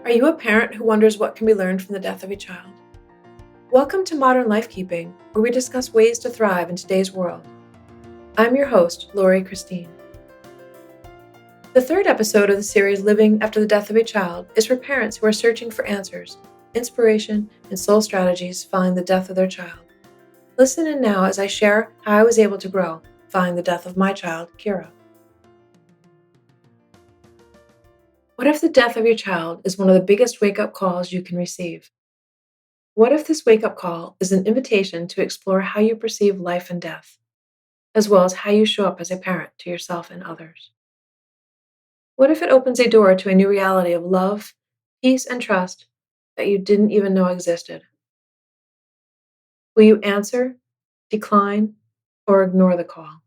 Are you a parent who wonders what can be learned from the death of a child? Welcome to Modern Lifekeeping, where we discuss ways to thrive in today's world. I'm your host, Lori Cristine. The third episode of the series Living After the Death of a Child is for parents who are searching for answers, inspiration, and soul strategies following the death of their child. Listen in now as I share how I was able to grow following the death of my child, Keara. What if the death of your child is one of the biggest wake-up calls you can receive? What if this wake-up call is an invitation to explore how you perceive life and death, as well as how you show up as a parent to yourself and others? What if it opens a door to a new reality of love, peace, and trust that you didn't even know existed? Will you answer, decline, or ignore the call?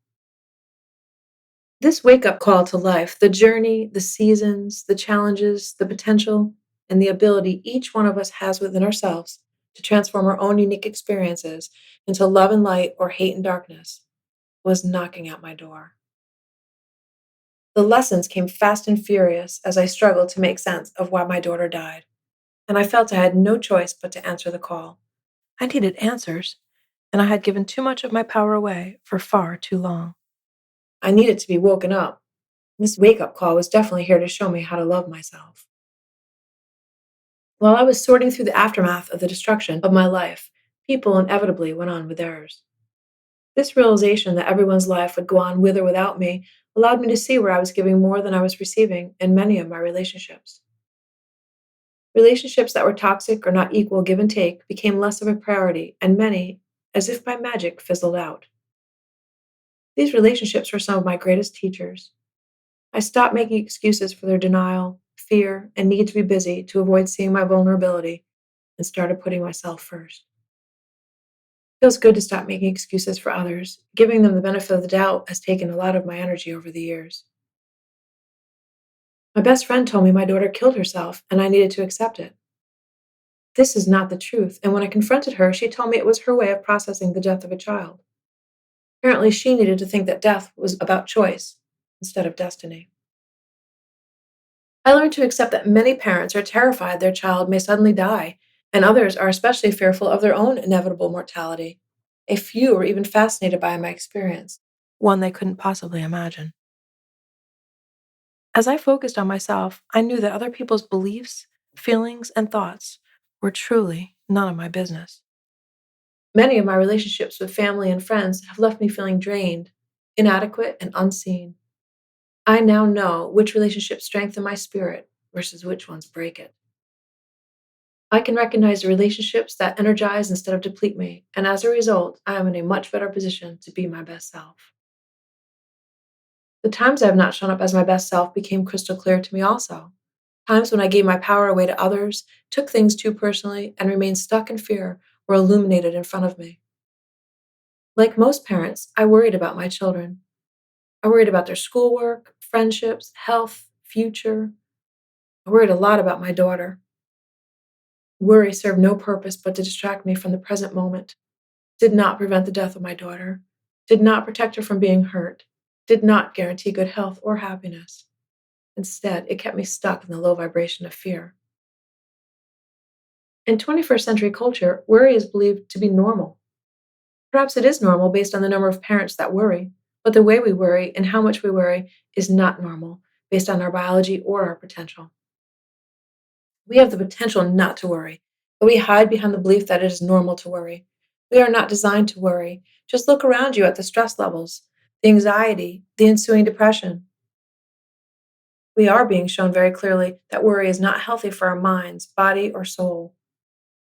This wake-up call to life, the journey, the seasons, the challenges, the potential, and the ability each one of us has within ourselves to transform our own unique experiences into love and light or hate and darkness, was knocking at my door. The lessons came fast and furious as I struggled to make sense of why my daughter died, and I felt I had no choice but to answer the call. I needed answers, and I had given too much of my power away for far too long. I needed to be woken up. This wake-up call was definitely here to show me how to love myself. While I was sorting through the aftermath of the destruction of my life, people inevitably went on with theirs. This realization that everyone's life would go on with or without me allowed me to see where I was giving more than I was receiving in many of my relationships. Relationships that were toxic or not equal give and take became less of a priority, and many, as if by magic, fizzled out. These relationships were some of my greatest teachers. I stopped making excuses for their denial, fear, and need to be busy to avoid seeing my vulnerability and started putting myself first. It feels good to stop making excuses for others. Giving them the benefit of the doubt has taken a lot of my energy over the years. My best friend told me my daughter killed herself and I needed to accept it. This is not the truth, and when I confronted her, she told me it was her way of processing the death of a child. Apparently, she needed to think that death was about choice instead of destiny. I learned to accept that many parents are terrified their child may suddenly die, and others are especially fearful of their own inevitable mortality. A few were even fascinated by my experience, one they couldn't possibly imagine. As I focused on myself, I knew that other people's beliefs, feelings, and thoughts were truly none of my business. Many of my relationships with family and friends have left me feeling drained, inadequate, and unseen. I now know which relationships strengthen my spirit versus which ones break it. I can recognize the relationships that energize instead of deplete me, and as a result, I am in a much better position to be my best self. The times I have not shown up as my best self became crystal clear to me also. Times when I gave my power away to others, took things too personally, and remained stuck in fear were illuminated in front of me. Like most parents, I worried about my children. I worried about their schoolwork, friendships, health, future. I worried a lot about my daughter. Worry served no purpose but to distract me from the present moment, did not prevent the death of my daughter, did not protect her from being hurt, did not guarantee good health or happiness. Instead, it kept me stuck in the low vibration of fear. In 21st century culture, worry is believed to be normal. Perhaps it is normal based on the number of parents that worry, but the way we worry and how much we worry is not normal based on our biology or our potential. We have the potential not to worry, but we hide behind the belief that it is normal to worry. We are not designed to worry. Just look around you at the stress levels, the anxiety, the ensuing depression. We are being shown very clearly that worry is not healthy for our minds, body, or soul.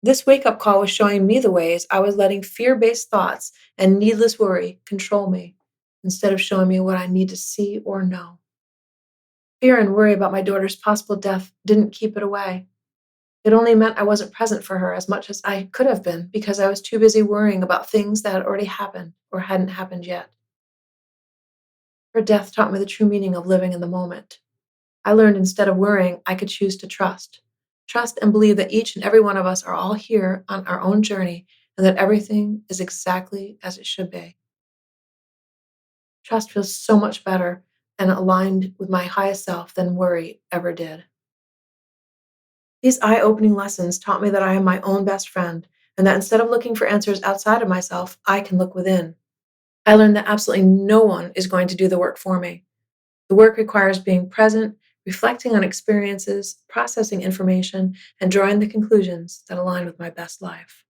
This wake up call was showing me the ways I was letting fear based thoughts and needless worry control me instead of showing me what I need to see or know. Fear and worry about my daughter's possible death didn't keep it away. It only meant I wasn't present for her as much as I could have been because I was too busy worrying about things that had already happened or hadn't happened yet. Her death taught me the true meaning of living in the moment. I learned instead of worrying, I could choose to trust. Trust and believe that each and every one of us are all here on our own journey and that everything is exactly as it should be. Trust feels so much better and aligned with my highest self than worry ever did. These eye opening lessons taught me that I am my own best friend, and that instead of looking for answers outside of myself, I can look within. I learned that absolutely no one is going to do the work for me. The work requires being present, reflecting on experiences, processing information, and drawing the conclusions that align with my best life.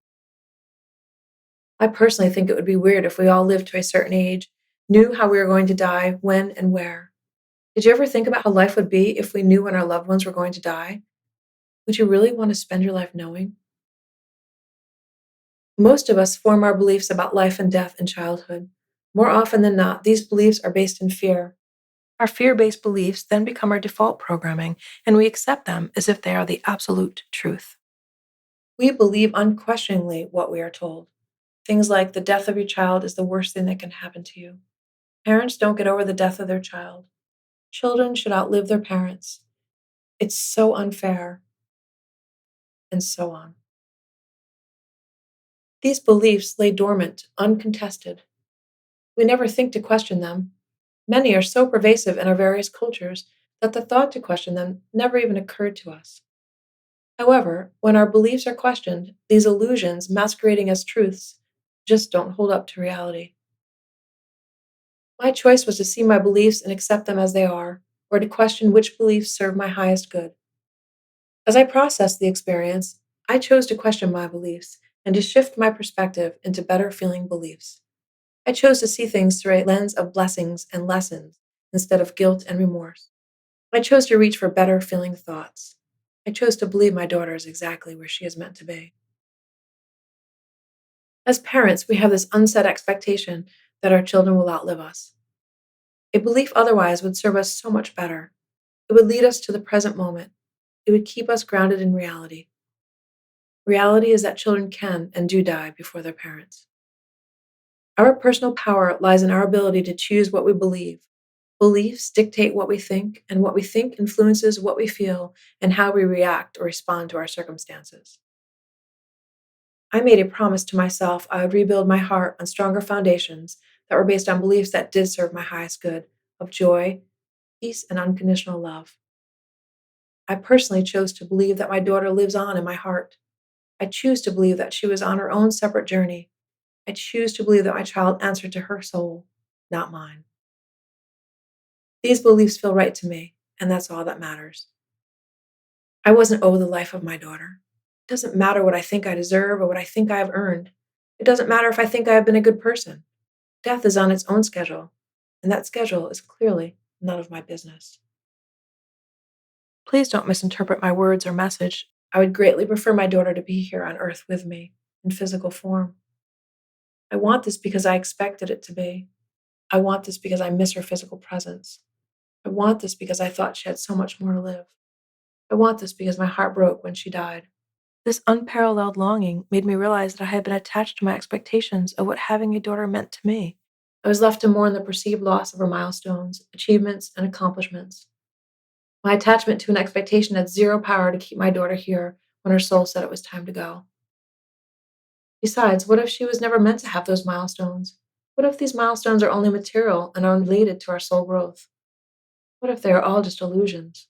I personally think it would be weird if we all lived to a certain age, knew how we were going to die, when, and where. Did you ever think about how life would be if we knew when our loved ones were going to die? Would you really want to spend your life knowing? Most of us form our beliefs about life and death in childhood. More often than not, these beliefs are based in fear. Our fear based beliefs then become our default programming, and we accept them as if they are the absolute truth. We believe unquestioningly what we are told. Things like the death of your child is the worst thing that can happen to you. Parents don't get over the death of their child. Children should outlive their parents. It's so unfair, and so on. These beliefs lay dormant, uncontested. We never think to question them. Many are so pervasive in our various cultures that the thought to question them never even occurred to us. However, when our beliefs are questioned, these illusions, masquerading as truths, just don't hold up to reality. My choice was to see my beliefs and accept them as they are, or to question which beliefs serve my highest good. As I processed the experience, I chose to question my beliefs and to shift my perspective into better feeling beliefs. I chose to see things through a lens of blessings and lessons instead of guilt and remorse. I chose to reach for better feeling thoughts. I chose to believe my daughter is exactly where she is meant to be. As parents, we have this unsaid expectation that our children will outlive us. A belief otherwise would serve us so much better. It would lead us to the present moment. It would keep us grounded in reality. Reality is that children can and do die before their parents. Our personal power lies in our ability to choose what we believe. Beliefs dictate what we think, and what we think influences what we feel and how we react or respond to our circumstances. I made a promise to myself I would rebuild my heart on stronger foundations that were based on beliefs that did serve my highest good of joy, peace, and unconditional love. I personally chose to believe that my daughter lives on in my heart. I choose to believe that she was on her own separate journey. I choose to believe that my child answered to her soul, not mine. These beliefs feel right to me, and that's all that matters. I wasn't owed the life of my daughter. It doesn't matter what I think I deserve or what I think I have earned. It doesn't matter if I think I have been a good person. Death is on its own schedule, and that schedule is clearly none of my business. Please don't misinterpret my words or message. I would greatly prefer my daughter to be here on earth with me, in physical form. I want this because I expected it to be. I want this because I miss her physical presence. I want this because I thought she had so much more to live. I want this because my heart broke when she died. This unparalleled longing made me realize that I had been attached to my expectations of what having a daughter meant to me. I was left to mourn the perceived loss of her milestones, achievements, and accomplishments. My attachment to an expectation had zero power to keep my daughter here when her soul said it was time to go. Besides, what if she was never meant to have those milestones? What if these milestones are only material and unrelated to our soul growth? What if they are all just illusions?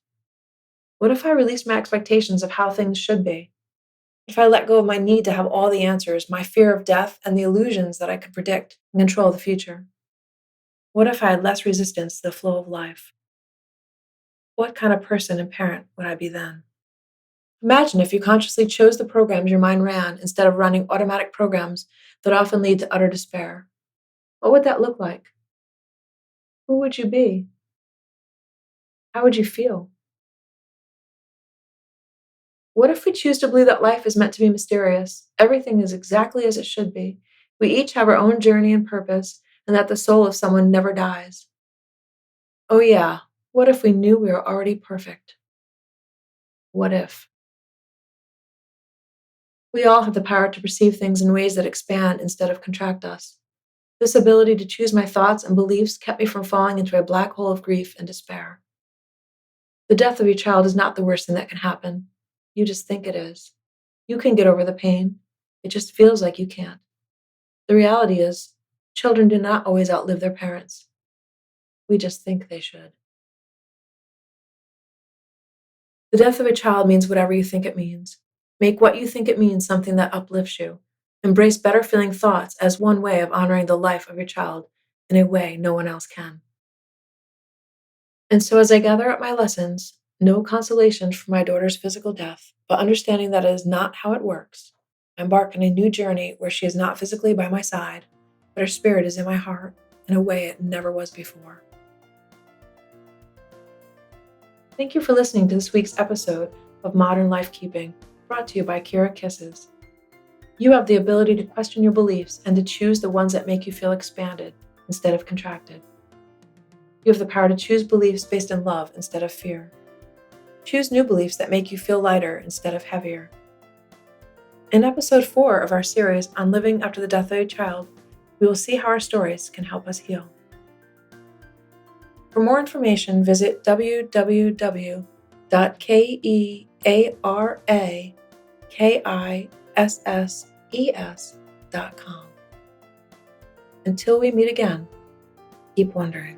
What if I released my expectations of how things should be? If I let go of my need to have all the answers, my fear of death, and the illusions that I could predict and control the future? What if I had less resistance to the flow of life? What kind of person and parent would I be then? Imagine if you consciously chose the programs your mind ran instead of running automatic programs that often lead to utter despair. What would that look like? Who would you be? How would you feel? What if we choose to believe that life is meant to be mysterious? Everything is exactly as it should be. We each have our own journey and purpose, and that the soul of someone never dies. Oh, yeah, what if we knew we were already perfect? What if? We all have the power to perceive things in ways that expand instead of contract us. This ability to choose my thoughts and beliefs kept me from falling into a black hole of grief and despair. The death of your child is not the worst thing that can happen. You just think it is. You can get over the pain. It just feels like you can't. The reality is, children do not always outlive their parents. We just think they should. The death of a child means whatever you think it means. Make what you think it means something that uplifts you. Embrace better feeling thoughts as one way of honoring the life of your child in a way no one else can. And so, as I gather up my lessons, no consolations for my daughter's physical death, but understanding that it is not how it works, I embark on a new journey where she is not physically by my side, but her spirit is in my heart in a way it never was before. Thank you for listening to this week's episode of Modern Life Keeping, brought to you by Keara Kisses. You have the ability to question your beliefs and to choose the ones that make you feel expanded instead of contracted. You have the power to choose beliefs based in love instead of fear. Choose new beliefs that make you feel lighter instead of heavier. In episode 4 of our series on living after the death of a child, we will see how our stories can help us heal. For more information, visit www.kearakisses.com. Until we meet again, keep wondering.